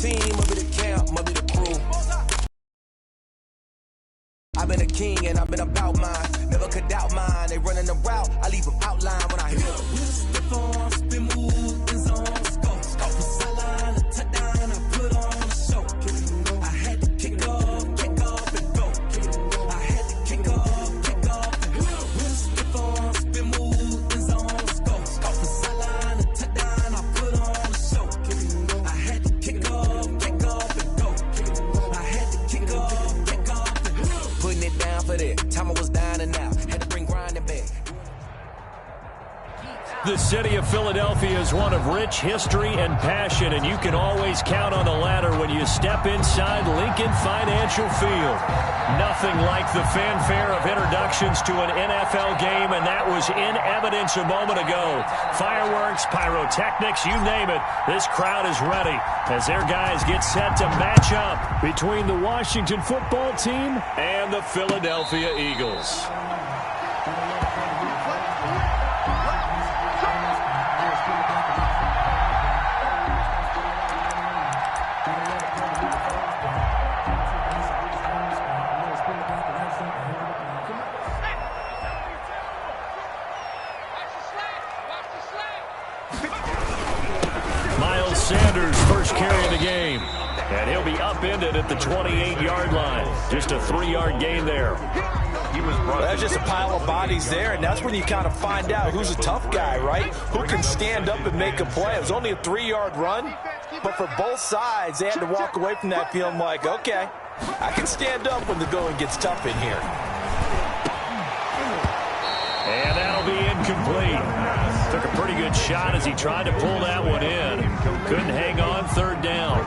team, I'll be the camp, I'll be the crew. I've been a king and I've been about mine. Never could doubt mine. They running the route, I leave them outline when I hear the form, spin move, and zone, scope. From sideline to touchdown, I put on a show. I had to kick off and go. I had to kick off and go. With form, spin move, and zone, scope. From sideline to touchdown, I put on a show. I had to kick off and go. I had to kick off and go. Putting it down for that. Time I was down and out. Had to bring grinding back. The city of Philadelphia is one of rich history and passion, and you can always count on the ladder when you step inside Lincoln Financial Field. Nothing like the fanfare of introductions to an NFL game, and that was in evidence a moment ago. Fireworks, pyrotechnics, you name it. This crowd is ready as their guys get set to match up between the Washington football team and the Philadelphia Eagles. Sanders first carry of the game, and he'll be upended at the 28-yard line. Just a 3-yard gain there. That's just a pile of bodies there, and that's when you kind of find out who's a tough guy, right? Who can stand up and make a play. It was only a 3-yard run, but for both sides, they had to walk away from that feeling like, okay, I can stand up when the going gets tough in here. And that'll be incomplete. Took a pretty good shot as he tried to pull that one in. Couldn't hang on, third down.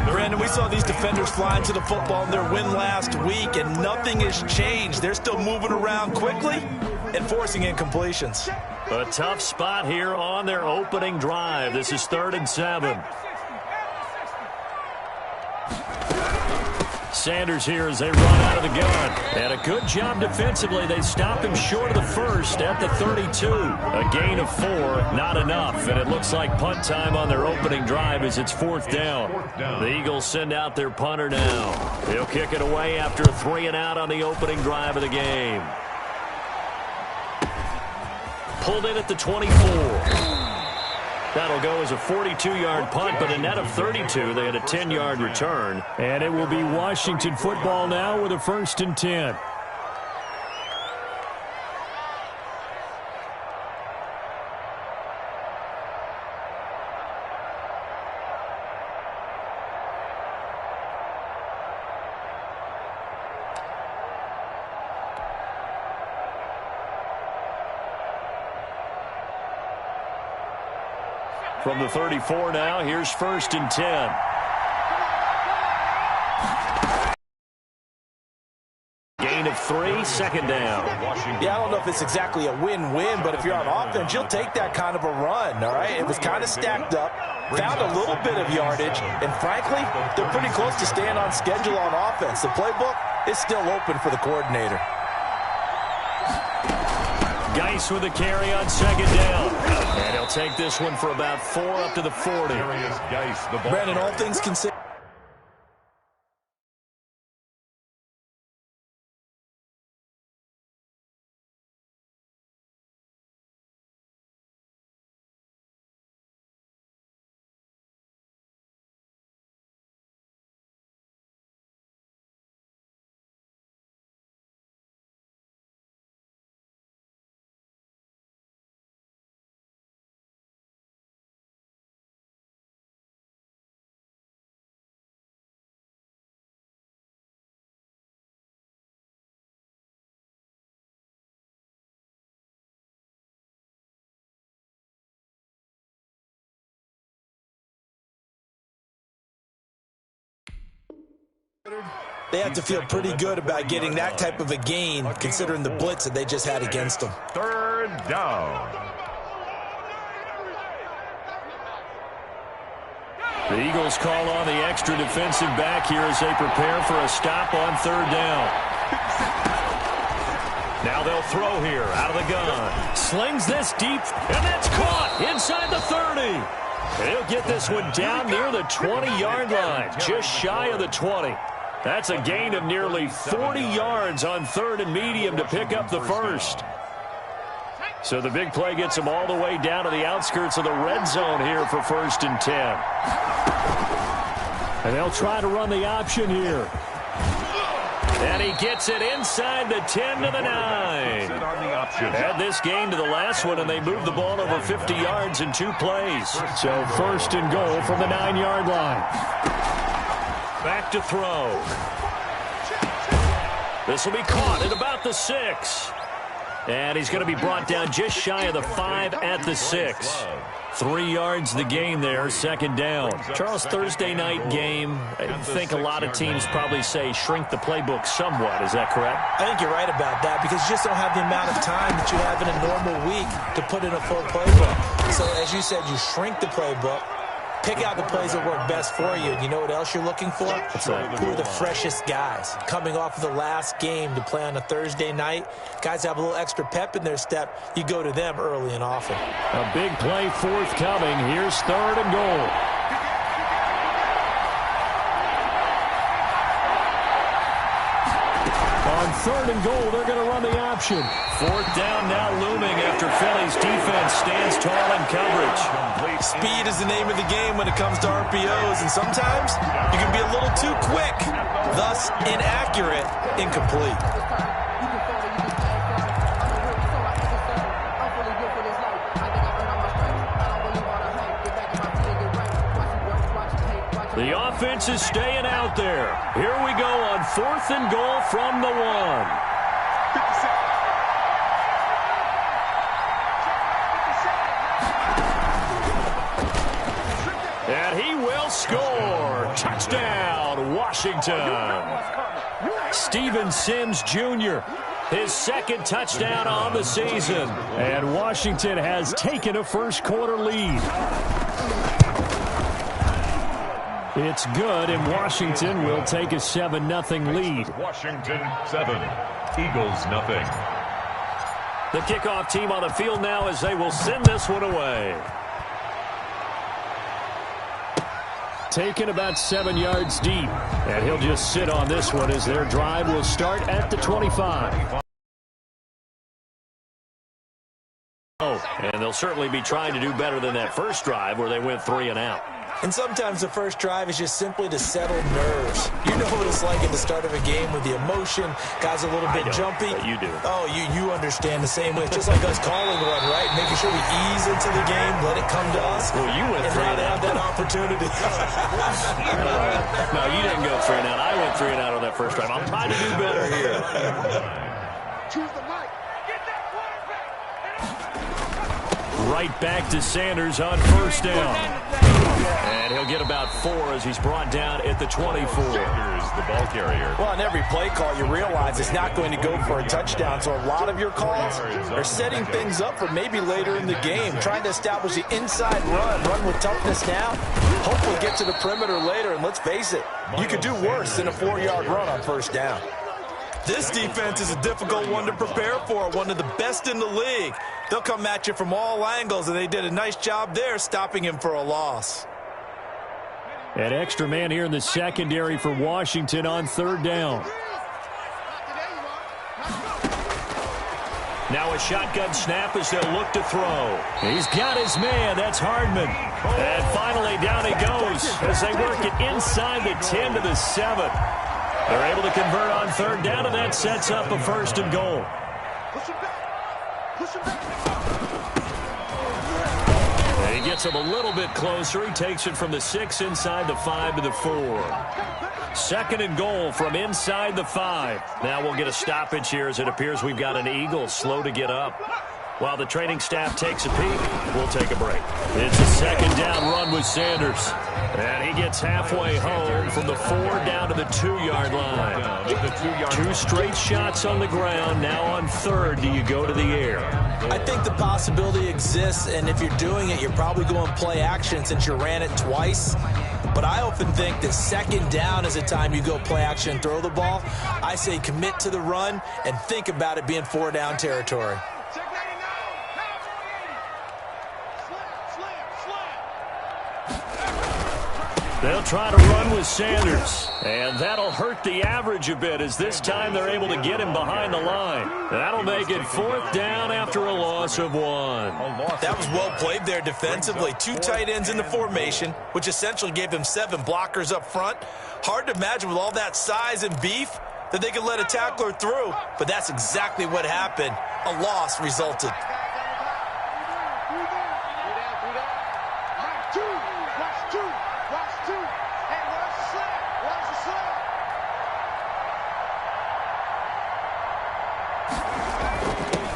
Brandon, we saw these defenders flying to the football in their win last week, and nothing has changed. They're still moving around quickly and forcing incompletions. A tough spot here on their opening drive. This is 3rd and 7. Sanders here as they run out of the gun. And a good job defensively. They stop him short of the first at the 32. A gain of 4, not enough. And it looks like punt time on their opening drive as it's 4th down. The Eagles send out their punter now. He'll kick it away after a 3 and out on the opening drive of the game. Pulled in at the 24. That'll go as a 42-yard punt, but a net of 32. They had a 10-yard return. And it will be Washington football now with a 1st and 10. From the 34 now, here's 1st and 10. Gain of 3, 2nd down. Yeah, I don't know if it's exactly a win-win, but if you're on offense, you'll take that kind of a run, all right? It was kind of stacked up, found a little bit of yardage, and frankly, they're pretty close to staying on schedule on offense. The playbook is still open for the coordinator. Geis with a carry on 2nd down. And he'll take this one for about 4 up to the 40. Brandon, all things considered. They have to feel pretty good about getting that type of a gain, considering the blitz that they just had against them. 3rd down. The Eagles call on the extra defensive back here as they prepare for a stop on 3rd down. Now they'll throw here out of the gun. Slings this deep, and that's caught inside the 30. He'll get this one down near the 20-yard line, just shy of the 20. That's a gain of nearly 40 yards on 3rd and medium to pick up the first. So the big play gets him all the way down to the outskirts of the red zone here for 1st and 10. And they'll try to run the option here. And he gets it inside the 10 to the 9. Add this game to the last one, and they move the ball over 50 yards in 2 plays. So 1st and goal from the 9-yard line. Back to throw. This will be caught at about the 6. And he's going to be brought down just shy of the 5 at the 6. 3 yards the gain there, 2nd down. Charles, Thursday night game, I think a lot of teams probably say shrink the playbook somewhat. Is that correct? I think you're right about that because you just don't have the amount of time that you have in a normal week to put in a full playbook. So as you said, you shrink the playbook. Pick out the plays that work best for you. And you know what else you're looking for? Who are the freshest guys? Coming off of the last game to play on a Thursday night, guys have a little extra pep in their step. You go to them early and often. A big play forthcoming. Here's 3rd and goal. On 3rd and goal, they're going to run the option. 4th down now looming after Philly's defense stands tall in coverage. Speed is the name of the game when it comes to RPOs, and sometimes you can be a little too quick, thus inaccurate, incomplete. The offense is staying out there. Here we go on 4th and goal from the 1. And he will score. Touchdown, Washington. Steven Sims Jr., his 2nd touchdown on the season. And Washington has taken a first-quarter lead. It's good, and Washington will take a 7-0 lead. Washington 7, Eagles 0. The kickoff team on the field now as they will send this one away. Taken about 7 yards deep, and he'll just sit on this one as their drive will start at the 25. And they'll certainly be trying to do better than that first drive where they went 3 and out. And sometimes the first drive is just simply to settle nerves. You know what it's like at the start of a game with the emotion. Guys a little bit jumpy. But you do. Oh, you understand the same way. It's just like us calling one, right? Making sure we ease into the game, let it come to us. Well, you went 3 and out. Have that opportunity. No, you didn't go 3 and out. I went 3 and out on that first drive. I'm trying to do better here. Choose the mic. Get that quarterback. Right back to Sanders on 1st down. And he'll get about 4 as he's brought down at the 24. Sanders, the ball carrier. Well, on every play call, you realize it's not going to go for a touchdown. So a lot of your calls are setting things up for maybe later in the game, trying to establish the inside run with toughness now. Hopefully get to the perimeter later. And let's face it, you could do worse than a 4-yard run on 1st down. This defense is a difficult one to prepare for, one of the best in the league. They'll come at you from all angles, and they did a nice job there stopping him for a loss. An extra man here in the secondary for Washington on 3rd down. Now a shotgun snap as they'll look to throw. He's got his man. That's Hardman. And finally down he goes as they work it inside the 10 to the 7. They're able to convert on 3rd down, and that sets up a 1st and goal. And he gets him a little bit closer. He takes it from the 6 inside the 5 to the 4. 2nd and goal from inside the 5. Now we'll get a stoppage here as it appears we've got an Eagle slow to get up. While the training staff takes a peek, we'll take a break. It's a 2nd down run with Sanders. And he gets halfway home from the 4 down to the 2-yard line. 2 straight shots on the ground. Now on 3rd, do you go to the air? I think the possibility exists, and if you're doing it, you're probably going play action since you ran it twice. But I often think that 2nd down is the time you go play action and throw the ball. I say commit to the run and think about it being 4-down territory. They'll try to run with Sanders, and that'll hurt the average a bit as this time they're able to get him behind the line. That'll make it 4th down after a loss of 1. That was well played there defensively. 2 tight ends in the formation, which essentially gave them 7 blockers up front. Hard to imagine with all that size and beef that they could let a tackler through, but that's exactly what happened. A loss resulted.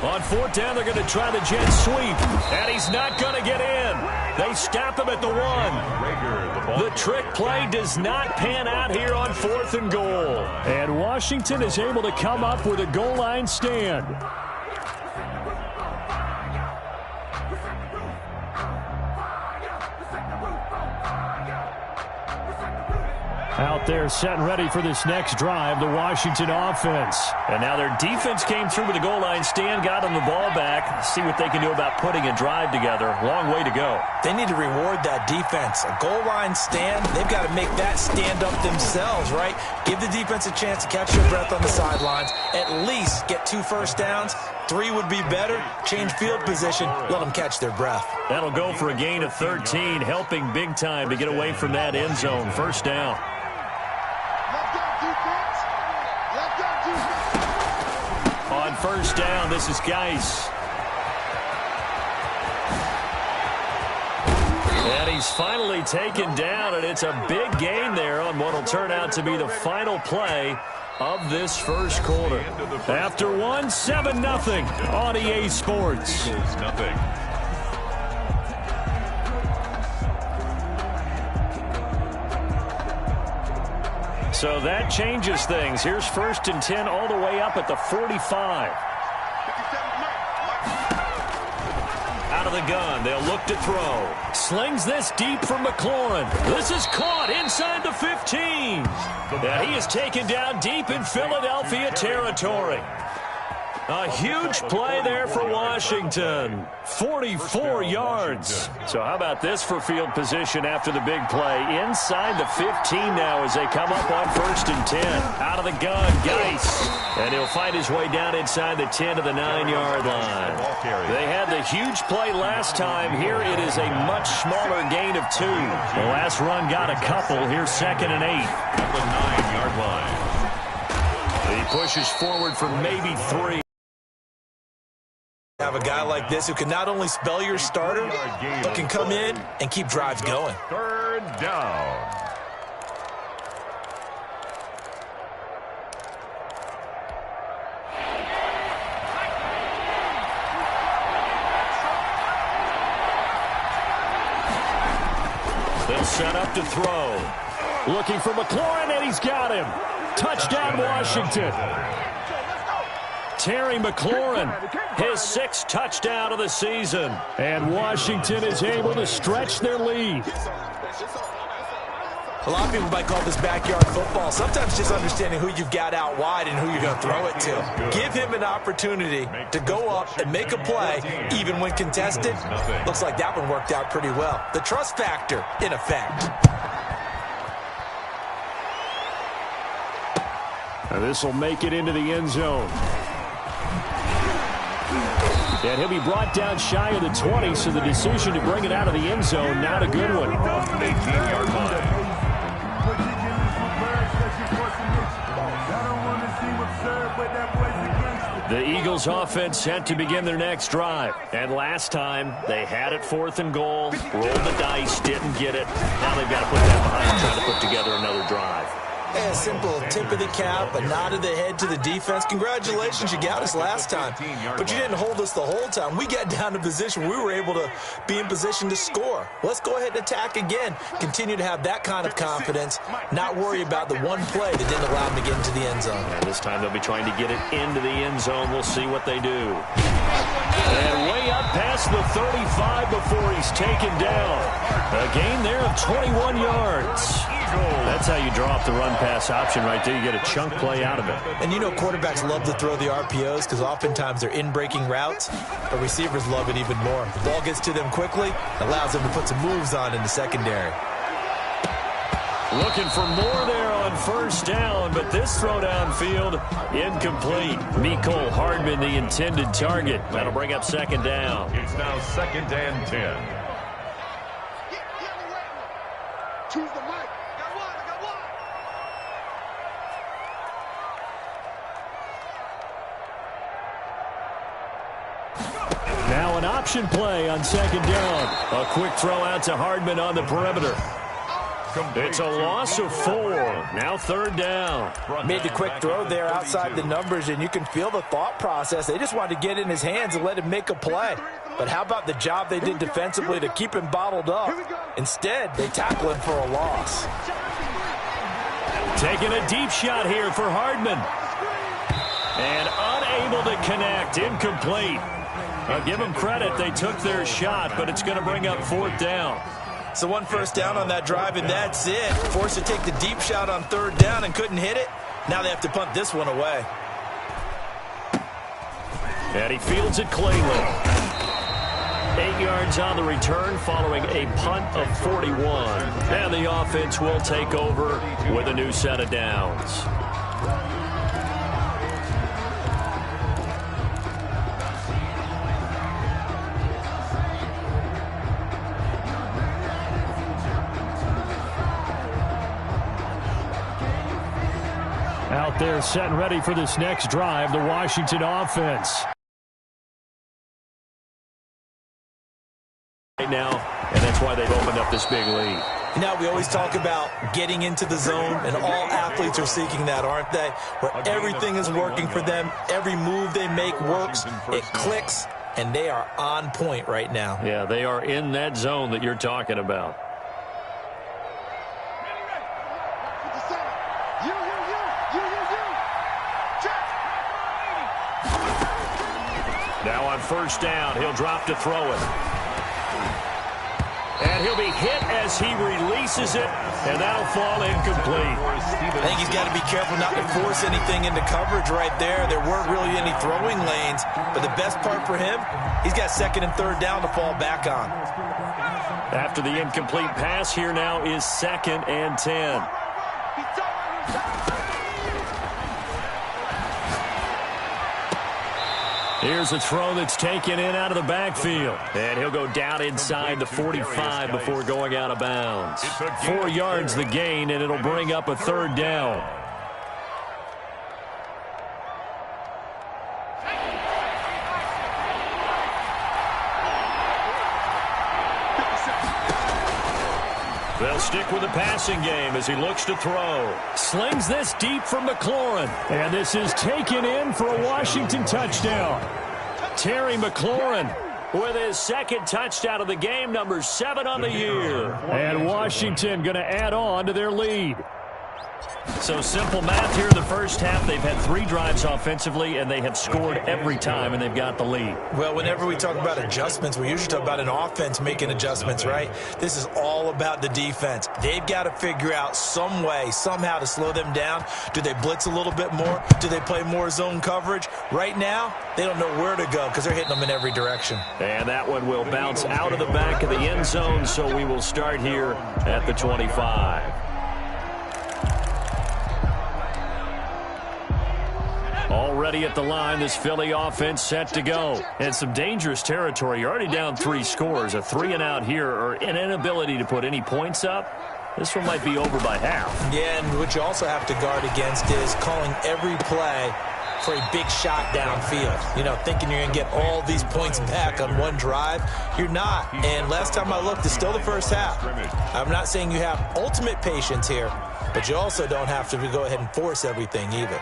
On 4th down, they're going to try the jet sweep, and he's not going to get in. They stop him at the 1. The trick play does not pan out here on 4th and goal. And Washington is able to come up with a goal line stand. Out there set and ready for this next drive, the Washington offense. And now their defense came through with the goal line stand, got them the ball back. See what they can do about putting a drive together. Long way to go. They need to reward that defense. A goal line stand, they've got to make that stand up themselves, right? Give the defense a chance to catch their breath on the sidelines. At least get 2 first downs. 3 would be better. Change field position. Let them catch their breath. That'll go for a gain of 13, helping big time to get away from that end zone. 1st down. On 1st down, this is Geis. And he's finally taken down, and it's a big gain there on what will turn out to be the final play of this first quarter. After 1, 7-0 on EA Sports. Eagles nothing. So that changes things. Here's 1st and 10 all the way up at the 45. Out of the gun, they'll look to throw. Slings this deep for McLaurin. This is caught inside the 15. And he is taken down deep in Philadelphia territory. A huge play there for Washington. 44 yards. So how about this for field position after the big play? Inside the 15 now as they come up on 1st and 10. Out of the gun, Geis. And he'll find his way down inside the 10 to the 9-yard line. They had the huge play last time. Here it is a much smaller gain of 2. The last run got a couple. Here's 2nd and 8. At the 9-yard line. He pushes forward for maybe 3. Have a guy like this who can not only spell your starter, but can come in and keep drives going. 3rd down. They'll set up to throw. Looking for McLaurin, and he's got him. Touchdown, Washington. Terry McLaurin, his 6th touchdown of the season. And Washington is able to stretch their lead. A lot of people might call this backyard football. Sometimes just understanding who you've got out wide and who you're going to throw it to. Give him an opportunity to go up and make a play, even when contested. Looks like that one worked out pretty well. The trust factor, in effect. Now this will make it into the end zone. And he'll be brought down shy of the 20, so the decision to bring it out of the end zone, not a good one. 18-yard line. The Eagles offense set to begin their next drive. And last time, they had it 4th and goal, rolled the dice, didn't get it. Now they've got to put that behind and try to put together another drive. A simple tip of the cap, a nod of the head to the defense. Congratulations, you got us last time. But you didn't hold us the whole time. We got down to position. We were able to be in position to score. Let's go ahead and attack again. Continue to have that kind of confidence. Not worry about the one play that didn't allow them to get into the end zone. And this time they'll be trying to get it into the end zone. We'll see what they do. And way up past the 35 before he's taken down. A gain there of 21 yards. That's how you draw up the run-pass option right there. You get a chunk play out of it. And you know quarterbacks love to throw the RPOs because oftentimes they're in-breaking routes, but receivers love it even more. The ball gets to them quickly, allows them to put some moves on in the secondary. Looking for more there on first down, but this throw downfield incomplete. Mecole Hardman, the intended target. That'll bring up second down. It's now 2nd and 10. Choose the mic. Got one, I got one. Now an option play on second down. A quick throw out to Hardman on the perimeter. It's a loss of 4. Now third down. Made the quick throw there outside the numbers, and you can feel the thought process. They just wanted to get in his hands and let him make a play. But how about the job they did defensively to keep him bottled up? Instead, they tackle him for a loss. Taking a deep shot here for Hardman. And unable to connect. Incomplete. I'll give them credit. They took their shot, but it's going to bring up 4th down. So 1 first down on that drive, and that's it. Forced to take the deep shot on 3rd down and couldn't hit it. Now they have to punt this one away. And he fields it cleanly. 8 yards on the return following a punt of 41. And the offense will take over with a new set of downs. Out there set and ready for this next drive, the Washington offense. Right now, and that's why they've opened up this big lead. Now, we always talk about getting into the zone, and all athletes are seeking that, aren't they? Where everything is working for them, every move they make works, it clicks, and they are on point right now. Yeah, they are in that zone that you're talking about. Now on first down, he'll drop to throw it. And he'll be hit as he releases it, and that'll fall incomplete. I think he's got to be careful not to force anything into coverage right there. There weren't really any throwing lanes, but the best part for him, he's got 2nd and 3rd down to fall back on. After the incomplete pass, here now is 2nd and 10. Here's a throw that's taken in out of the backfield. And he'll go down inside the 45 before going out of bounds. 4 yards the gain, and it'll bring up a 3rd down. They'll stick with the passing game as he looks to throw. Slings this deep from McLaurin. And this is taken in for a Washington touchdown. Terry McLaurin with his 2nd touchdown of the game, number 7 on the year. And Washington going to add on to their lead. So simple math here in the first half. They've had 3 drives offensively, and they have scored every time, and they've got the lead. Well, whenever we talk about adjustments, we usually talk about an offense making adjustments, right? This is all about the defense. They've got to figure out some way, somehow to slow them down. Do they blitz a little bit more? Do they play more zone coverage? Right now, they don't know where to go because they're hitting them in every direction. And that one will bounce out of the back of the end zone, so we will start here at the 25. Already at the line, this Philly offense set to go. And some dangerous territory. You're already down 3 scores. A 3-and-out here, or an inability to put any points up. This one might be over by half. Yeah, and what you also have to guard against is calling every play for a big shot downfield. You know, thinking you're going to get all these points back on one drive. You're not. And last time I looked, it's still the first half. I'm not saying you have ultimate patience here, but you also don't have to go ahead and force everything either.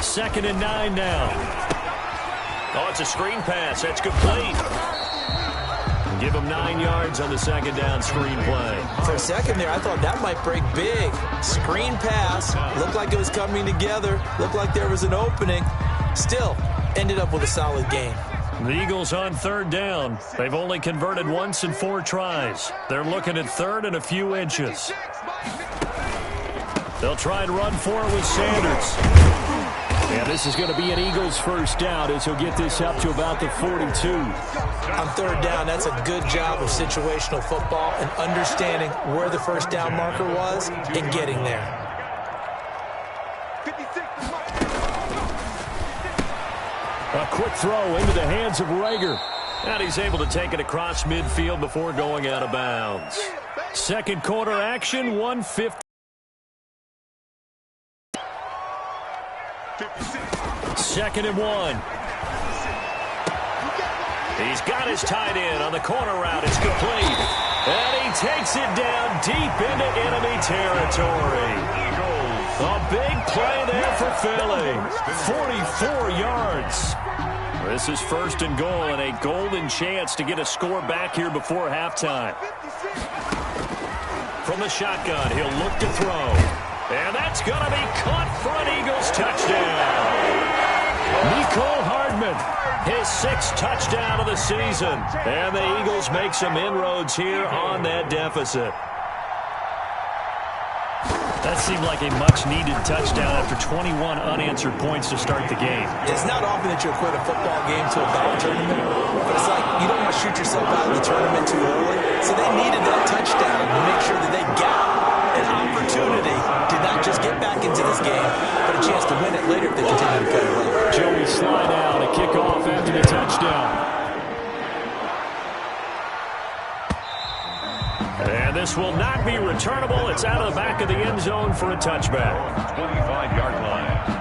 2nd and 9 now. Oh, it's a screen pass. That's complete. Give him 9 yards on the 2nd down screen play. For a second there, I thought that might break big. Screen pass. Looked like it was coming together. Looked like there was an opening. Still, ended up with a solid game. The Eagles on 3rd down. They've only converted once in 4 tries. They're looking at 3rd and a few inches. They'll try and run for it with Sanders. And this is going to be an Eagles first down as he'll get this up to about the 42. On third down, that's a good job of situational football and understanding where the first down marker was and getting there. A quick throw into the hands of Rager. And he's able to take it across midfield before going out of bounds. Second quarter action, 1:50. Second and 1. He's got his tight end on the corner route. It's complete. And he takes it down deep into enemy territory. A big play there for Philly. 44 yards. This is first and goal and a golden chance to get a score back here before halftime. From the shotgun, he'll look to throw. And that's going to be caught for an Eagles touchdown. Mecole Hardman, his 6th touchdown of the season. And the Eagles make some inroads here on that deficit. That seemed like a much-needed touchdown after 21 unanswered points to start the game. It's not often that you equate a football game to a golf tournament, but it's like you don't want to shoot yourself out of the tournament too early. So they needed that touchdown to make sure that they got an opportunity to not just get back into this game, but a chance to win it later if they continue to play well. Joey slide out, a kickoff after the touchdown. And this will not be returnable. It's out of the back of the end zone for a touchback. 25-yard line.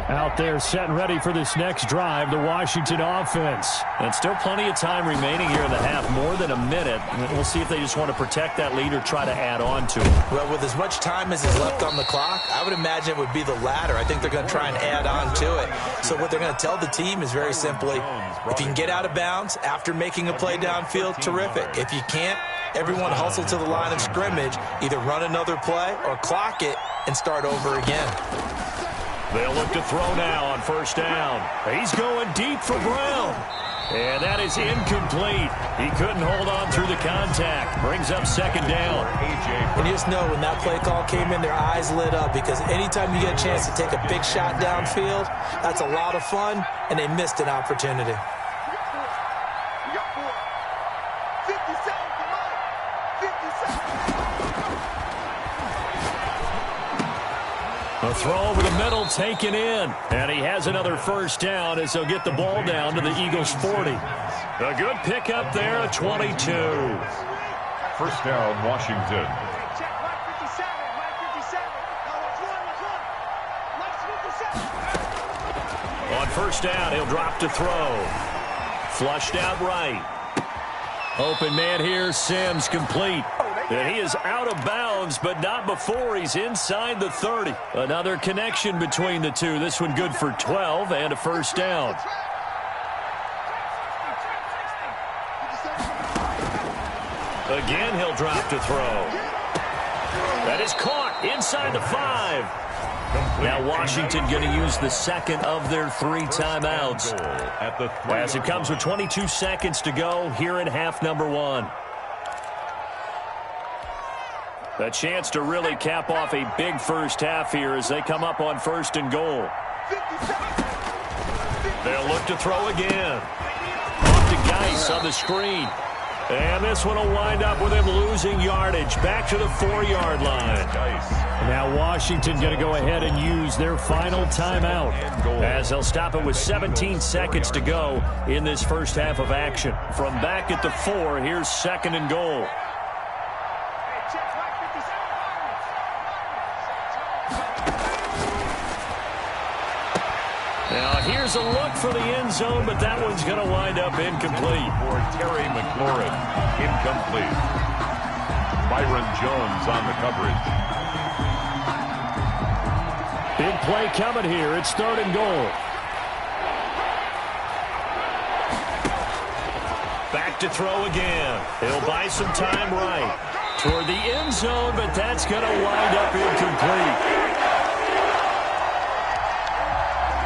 Out there set and ready for this next drive, the Washington offense. And still plenty of time remaining here in the half, more than a minute. We'll see if they just want to protect that lead or try to add on to it. Well, with as much time as is left on the clock, I would imagine it would be the latter. I think they're going to try and add on to it. So what they're going to tell the team is very simply, if you can get out of bounds after making a play downfield, terrific. If you can't, everyone hustle to the line of scrimmage, either run another play or clock it and start over again. They'll look to throw now on first down. He's going deep for Brown. And that is incomplete. He couldn't hold on through the contact. Brings up second down. And you just know when that play call came in, their eyes lit up because anytime you get a chance to take a big shot downfield, that's a lot of fun, and they missed an opportunity. A throw over the middle taken in. And he has another first down as they'll get the ball down to the Eagles' 40. A good pickup there at 22. First down, Washington. On first down, he'll drop to throw. Flushed out right. Open man here, Sims complete. And he is out of bounds, but not before he's inside the 30. Another connection between the two. This one good for 12 and a first down. Again, he'll drop to throw. That is caught inside the 5. Now Washington going to use the second of their 3 timeouts. As it comes with 22 seconds to go here in half number 1. A chance to really cap off a big first half here as they come up on first and goal. They'll look to throw again. Off to Geis on the screen. And this one will wind up with him losing yardage. Back to the 4-yard line. Now Washington going to go ahead and use their final timeout as they'll stop it with 17 seconds to go in this first half of action. From back at the 4, here's second and goal. Now here's a look for the end zone, but that one's going to wind up incomplete. For Terry McLaurin, incomplete. Byron Jones on the coverage. Big play coming here. It's third and goal. Back to throw again. He'll buy some time right toward the end zone, but that's going to wind up incomplete.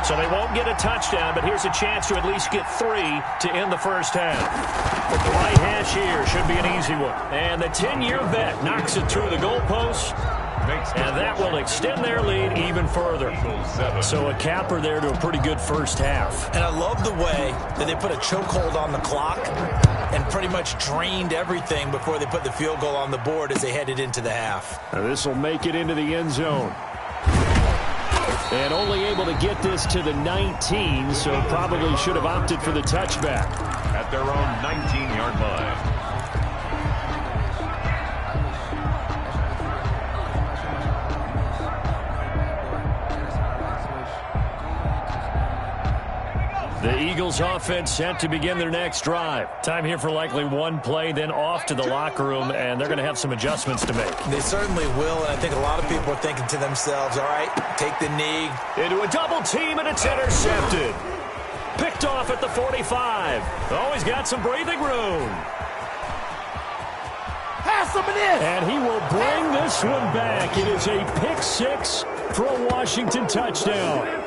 So they won't get a touchdown, but here's a chance to at least get 3 to end the first half. The right hash here should be an easy one. And the 10-year vet knocks it through the goalpost. And that will extend their lead even further. So a capper there to a pretty good first half. And I love the way that they put a chokehold on the clock and pretty much drained everything before they put the field goal on the board as they headed into the half. Now this will make it into the end zone. And only able to get this to the 19, so probably should have opted for the touchback. At their own 19-yard line. The Eagles offense set to begin their next drive. Time here for likely one play, then off to the locker room, and they're going to have some adjustments to make. They certainly will, and I think a lot of people are thinking to themselves, all right, take the knee. Into a double team, and it's intercepted. Picked off at the 45. Always got some breathing room. Pass him in. And he will bring this one back. It is a pick 6 for a Washington touchdown.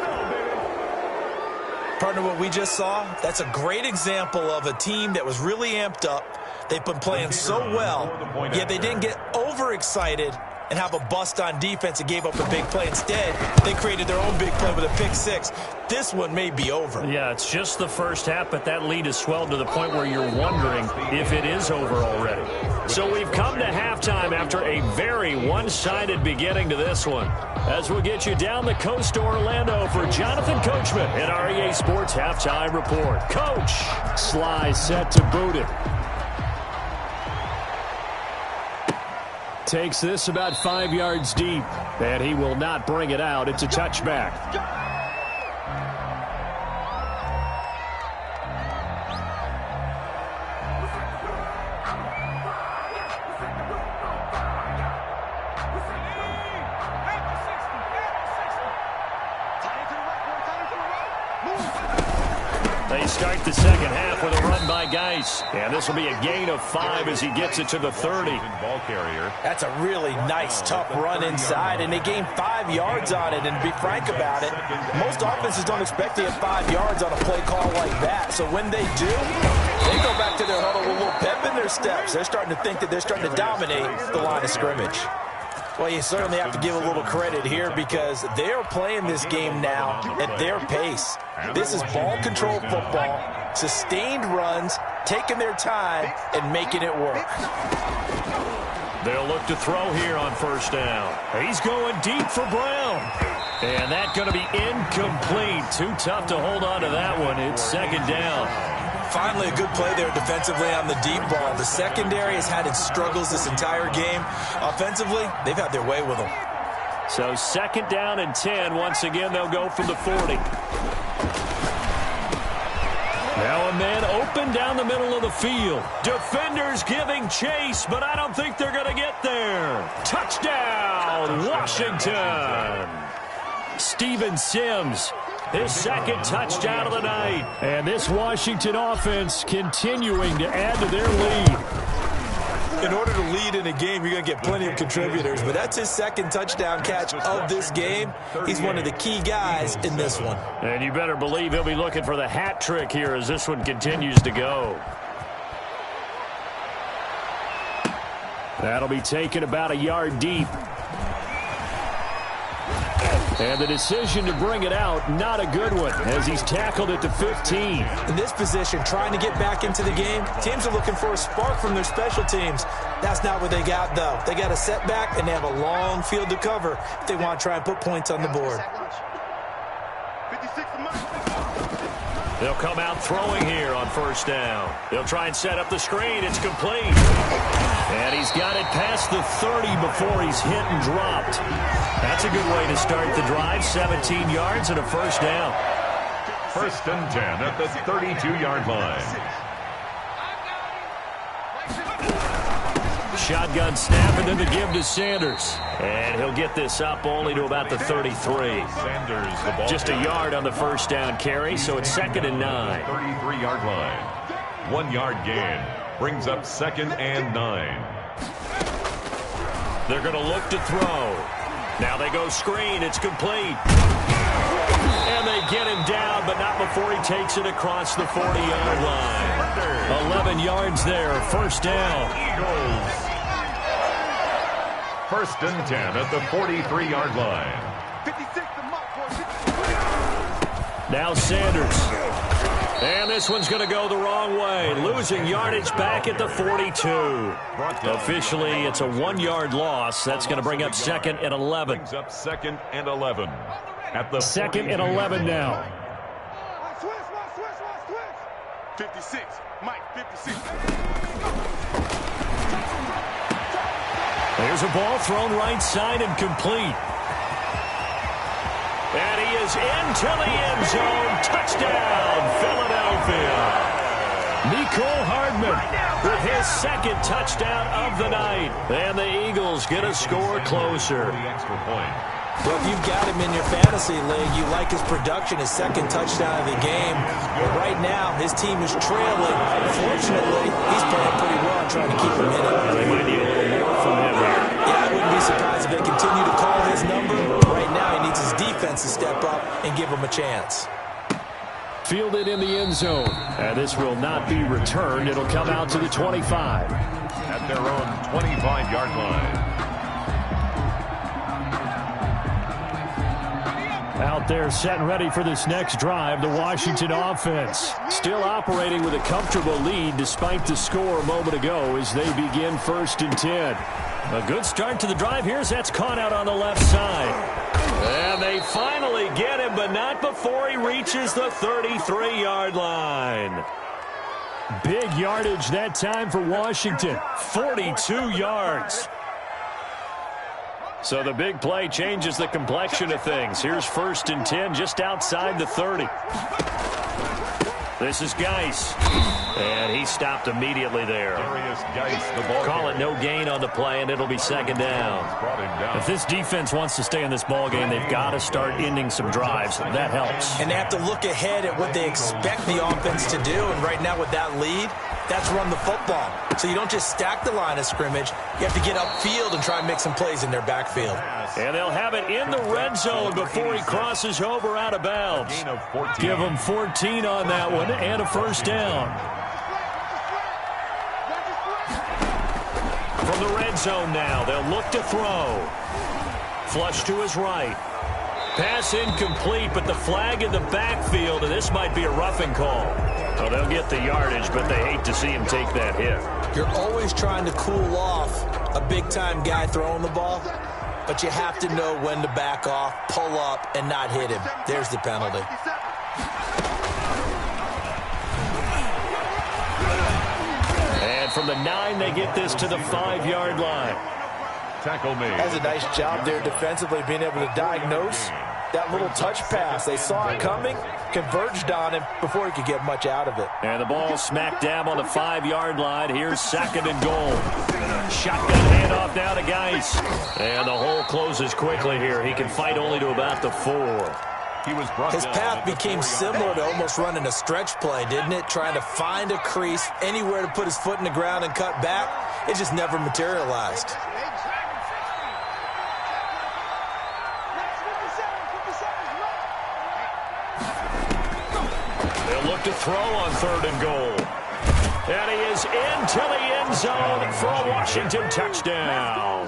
Partner, what we just saw, that's a great example of a team that was really amped up. They've been playing so well, yet they didn't get overexcited and have a bust on defense and gave up a big play. Instead, they created their own big play with a pick 6. This one may be over. Yeah, it's just the first half, but that lead has swelled to the point where you're wondering if it is over already. So we've come to halftime after a very one-sided beginning to this one. As we'll get you down the coast to Orlando for Jonathan Coachman at our EA Sports Halftime Report. Coach, Sly set to boot it. Takes this about 5 yards deep, and he will not bring it out. It's a touchback. They start the second half with a run by Geis. And this will be a gain of 5 as he gets it to the 30. Ball carrier. That's a really nice, tough run inside, and they gained 5 yards on it. And to be frank about it, most offenses don't expect to get 5 yards on a play call like that. So when they do, they go back to their huddle with a little pep in their steps. They're starting to think that they're starting to dominate the line of scrimmage. Well, you certainly have to give a little credit here because they are playing this game now at their pace. This is ball control football, sustained runs, taking their time, and making it work. They'll look to throw here on first down. He's going deep for Brown. And that's going to be incomplete. Too tough to hold on to that one. It's second down. Finally, a good play there defensively on the deep ball. The secondary has had its struggles this entire game. Offensively, they've had their way with them. So second down and 10. Once again, they'll go from the 40. Now a man open down the middle of the field. Defenders giving chase, but I don't think they're going to get there. Touchdown, Washington. Steven Sims, his second touchdown of the night. And this Washington offense continuing to add to their lead. In order to lead in a game, you're going to get plenty of contributors, but that's his second touchdown catch of this game. He's one of the key guys in this one. And you better believe he'll be looking for the hat trick here as this one continues to go. That'll be taken about a yard deep. And the decision to bring it out, not a good one, as he's tackled at the 15. In this position, trying to get back into the game, teams are looking for a spark from their special teams. That's not what they got, though. They got a setback, and they have a long field to cover if they want to try and put points on the board. They'll come out throwing here on first down. They'll try and set up the screen. It's complete. And he's got it past the 30 before he's hit and dropped. That's a good way to start the drive. 17 yards and a first down. First and 10 at the 32-yard line. Shotgun snap and then the give to Sanders. And he'll get this up only to about the 33. Sanders, the ball. Just a yard on the first down carry, so it's second and 9. 33-yard line. 1 yard gain. Brings up second and 9. They're going to look to throw. Now they go screen. It's complete. And they get him down, but not before he takes it across the 40-yard line. 11 yards there, first down. Eagles. First and 10 at the 43-yard line. 56 to mark, boy. Now Sanders. And this one's going to go the wrong way. Losing yardage back at the 42. Officially, it's a 1-yard loss. That's going to bring up 2nd and 11. Brings up 2nd and 11. At the 2nd and 11 now. Switch. 56. Mike, 56. There's a ball thrown right side and complete. And he is into the end zone. Touchdown, Philadelphia. Mecole Hardman with his 2nd touchdown of the night. And the Eagles get a score closer. Extra point. Well, if you've got him in your fantasy league, you like his production, his 2nd touchdown of the game. But right now, his team is trailing. Fortunately, he's playing pretty well trying to keep him in it. They might need a little more from him here. Yeah, I wouldn't be surprised if they continue to call his number. Right now, he needs his defense to step up and give him a chance. Fielded in the end zone. And this will not be returned. It'll come out to the 25. At their own 25-yard line. Out there set and ready for this next drive, the Washington offense. Still operating with a comfortable lead despite the score a moment ago as they begin 1st and 10. A good start to the drive here as that's caught out on the left side. And they finally get him, but not before he reaches the 33-yard line. Big yardage that time for Washington, 42 yards. So the big play changes the complexion of things. Here's 1st and 10 just outside the 30. This is Geis. And he stopped immediately there. Darius Geis, the ball Call it no gain on the play, and it'll be 2nd down. brought him down. If this defense wants to stay in this ball game, they've got to start ending some drives. That helps. And they have to look ahead at what they expect the offense to do. And right now with that lead, that's run the football. So you don't just stack the line of scrimmage. You have to get upfield and try and make some plays in their backfield. And they'll have it in the red zone before he crosses over out of bounds. Gain of 14. Give him 14 on that one and a first down. From the red zone now, they'll look to throw. Flush to his right. Pass incomplete, but the flag in the backfield, and this might be a roughing call. So they'll get the yardage, but they hate to see him take that hit. You're always trying to cool off a big-time guy throwing the ball, but you have to know when to back off, pull up, and not hit him. There's the penalty. And from the 9, they get this to the 5-yard line. Tackle made. Has a nice job there defensively, being able to diagnose that little touch pass. They saw it coming, converged on him before he could get much out of it. And the ball smack dab on the 5-yard line. Here's 2nd and goal. Shotgun handoff now to Geis. And the hole closes quickly here. He can fight only to about the 4. He was brought His down path became similar to almost running a stretch play, didn't it? Trying to find a crease, anywhere to put his foot in the ground and cut back. It just never materialized. They'll look to throw on 3rd and goal. And he is into the end zone for a Washington touchdown.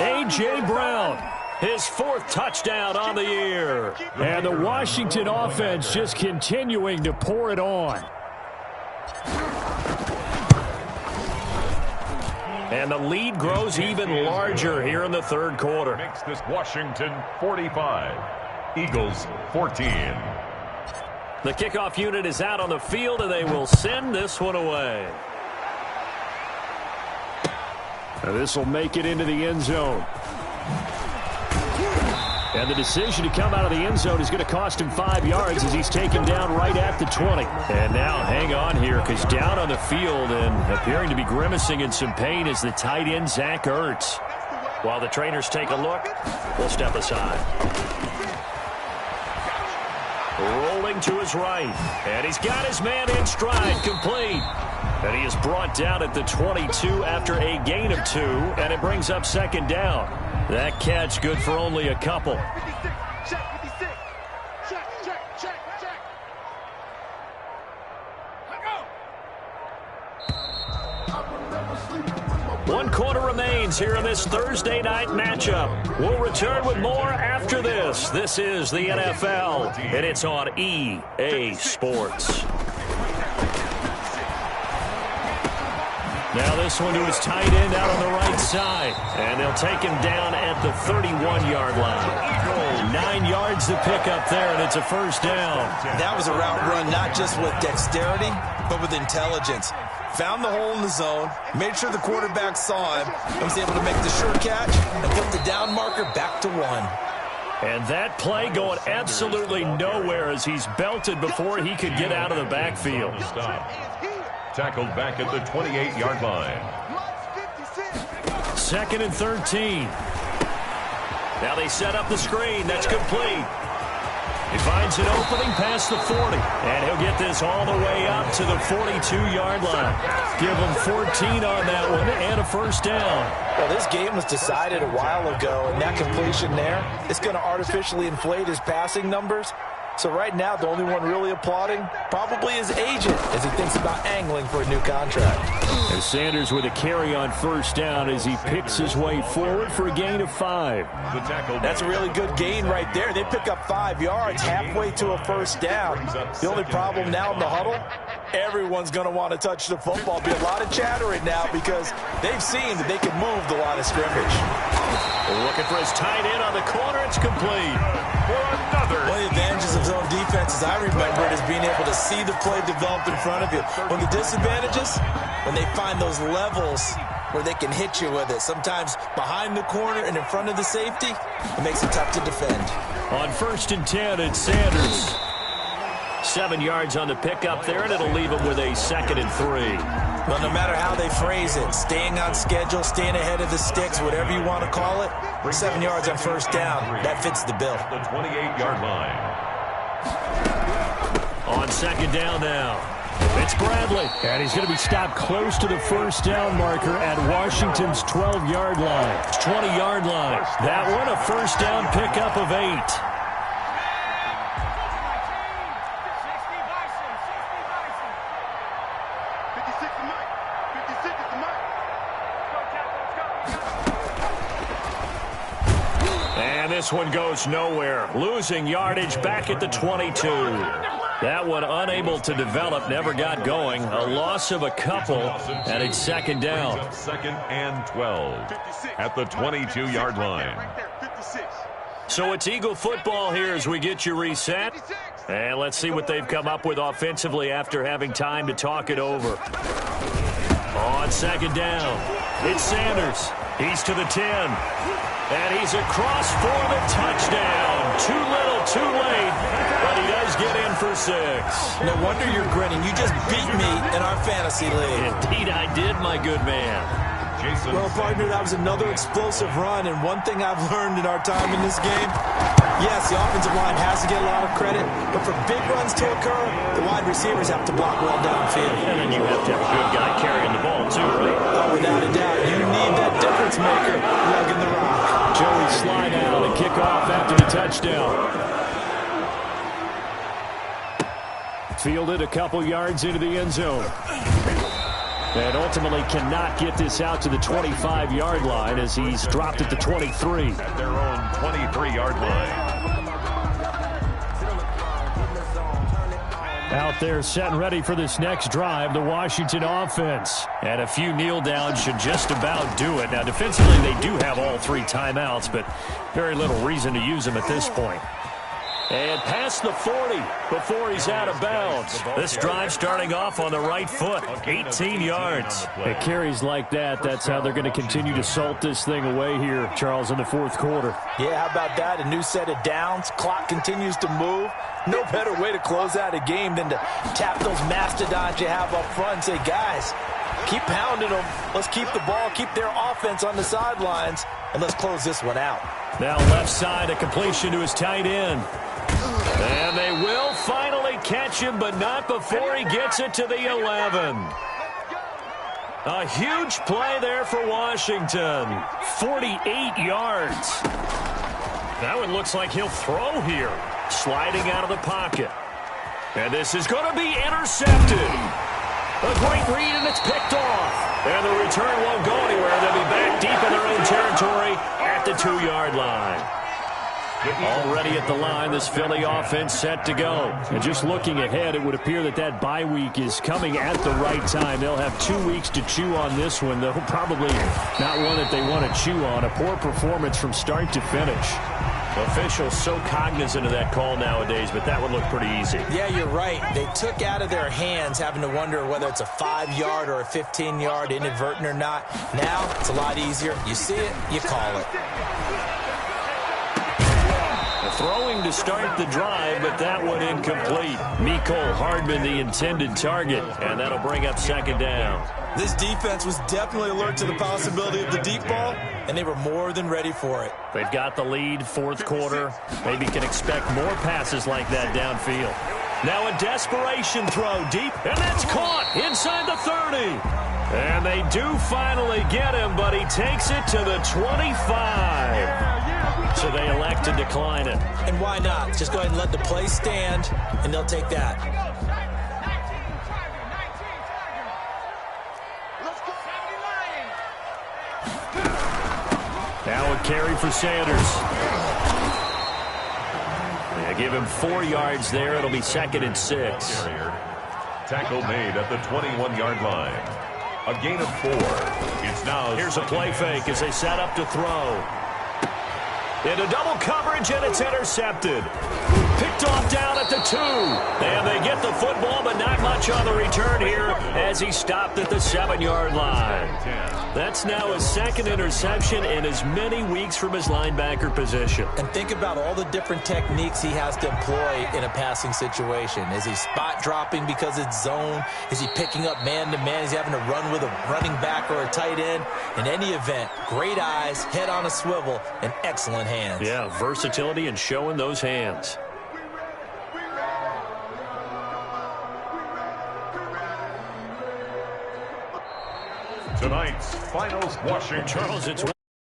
A.J. Brown, his 4th touchdown on the year. And the Washington offense just continuing to pour it on. And the lead grows even larger here in the 3rd quarter. Makes this Washington 45. Eagles 14. The kickoff unit is out on the field, and they will send this one away. This will make it into the end zone. And the decision to come out of the end zone is going to cost him 5 yards as he's taken down right at the 20. And now hang on here, because down on the field and appearing to be grimacing in some pain is the tight end, Zach Ertz. While the trainers take a look, we'll step aside. Rolling to his right. And he's got his man in stride, complete. And he is brought down at the 22 after a gain of 2, and it brings up 2nd down. That catch good for only a couple. Check, 56. Check. 1 quarter remains here in this Thursday night matchup. We'll return with more after this. This is the NFL, and it's on EA Sports. Now this one to his tight end out on the right side. And they'll take him down at the 31-yard line. 9 yards to pick up there, and it's a first down. That was a route run not just with dexterity, but with intelligence. Found the hole in the zone, made sure the quarterback saw him, and was able to make the sure catch and put the down marker back to 1. And that play going absolutely nowhere as he's belted before he could get out of the backfield. Stop. Tackled back at the 28-yard line. 2nd and 13. Now they set up the screen. That's complete. He finds an opening past the 40. And he'll get this all the way up to the 42-yard line. Give him 14 on that one and a first down. Well, this game was decided a while ago, and that completion there is going to artificially inflate his passing numbers. So right now, the only one really applauding probably his agent as he thinks about angling for a new contract. And Sanders with a carry on first down as he picks his way forward for a gain of 5. That's a really good gain right there. They pick up 5 yards halfway to a first down. The only problem now in the huddle, everyone's going to want to touch the football. Be a lot of chatter right now because they've seen that they can move the line of scrimmage. Looking for his tight end on the corner. It's complete. One of the advantages of zone defense, as I remember it, is being able to see the play develop in front of you. One of the disadvantages, when they find those levels where they can hit you with it, sometimes behind the corner and in front of the safety, it makes it tough to defend. On 1st and 10, it's Sanders. 7 yards on the pickup there, and it'll leave him with a 2nd and 3. Well, no matter how they phrase it, staying on schedule, staying ahead of the sticks, whatever you want to call it, 7 yards on first down, that fits the bill. The 28-yard line. On 2nd down now, it's Bradley. And he's going to be stopped close to the first down marker at Washington's 12-yard line. 20-yard line. That one a first down pickup of 8. This one goes nowhere. Losing yardage back at the 22. That one unable to develop, never got going. A loss of a couple, and it's 2nd down. 2nd and 12 at the 22-yard line. So it's Eagle football here as we get you reset. And let's see what they've come up with offensively after having time to talk it over. On 2nd down, it's Sanders. He's to the 10. And he's across for the touchdown. Too little, too late, but he does get in for 6. No wonder you're grinning. You just beat me in our fantasy league. Indeed I did, my good man. Well, partner, that was another explosive run, and one thing I've learned in our time in this game, yes, the offensive line has to get a lot of credit, but for big runs to occur, the wide receivers have to block well downfield. And then you have to have a good guy carrying the ball, too, right? Oh, without a doubt. You need that difference maker lugging the rock. Joey slide out and kick off after the touchdown. Fielded a couple yards into the end zone. And ultimately cannot get this out to the 25-yard line as he's dropped at the 23. At their own 23-yard line. Out there set and ready for this next drive, the Washington offense. And a few kneel downs should just about do it. Now, defensively, they do have all 3 timeouts, but very little reason to use them at this point. And past the 40 before he's out of bounds. This drive starting off on the right foot, 18 yards. It carries like that. That's how they're going to continue to salt this thing away here, Charles, in the 4th quarter. Yeah, how about that? A new set of downs. Clock continues to move. No better way to close out a game than to tap those mastodons you have up front and say, guys, keep pounding them. Let's keep the ball, keep their offense on the sidelines, and let's close this one out. Now left side, a completion to his tight end. And they will finally catch him, but not before he gets it to the 11. A huge play there for Washington. 48 yards. That one looks like he'll throw here. Sliding out of the pocket. And this is going to be intercepted. A great read, and it's picked off. And the return won't go anywhere. They'll be back deep in their own territory at the 2-yard line. Already at the line, this Philly offense set to go. And just looking ahead, it would appear that that bye week is coming at the right time. They'll have 2 weeks to chew on this one, though probably not one that they want to chew on. A poor performance from start to finish. Officials so cognizant of that call nowadays, but that would look pretty easy. Yeah, you're right. They took out of their hands having to wonder whether it's a 5-yard or a 15-yard, inadvertent or not. Now, it's a lot easier. You see it, you call it. Throwing to start the drive, but that one incomplete. Mecole Hardman, the intended target, and that'll bring up second down. This defense was definitely alert to the possibility of the deep ball, and they were more than ready for it. They've got the lead, fourth quarter. Maybe can expect more passes like that downfield. Now a desperation throw deep, and that's caught inside the 30. And they do finally get him, but he takes it to the 25. So they elect to decline it. And why not? Just go ahead and let the play stand, and they'll take that. Now a carry for Sanders. They give him 4 yards there. It'll be 2nd and 6. Tackle made at the 21-yard line. A gain of 4. It's now. Here's a play fake as they set up to throw. Into double coverage, and it's intercepted. Picked off down at the 2. And they get the football, but not much on the return here as he stopped at the 7-yard line. That's now his 2nd interception in as many weeks from his linebacker position. And think about all the different techniques he has to employ in a passing situation. Is he spot dropping because it's zone? Is he picking up man-to-man? Is he having to run with a running back or a tight end? In any event, great eyes, head on a swivel, and excellent hands. Yeah, versatility and showing those hands. Tonight's finals, Washington. Charles, it's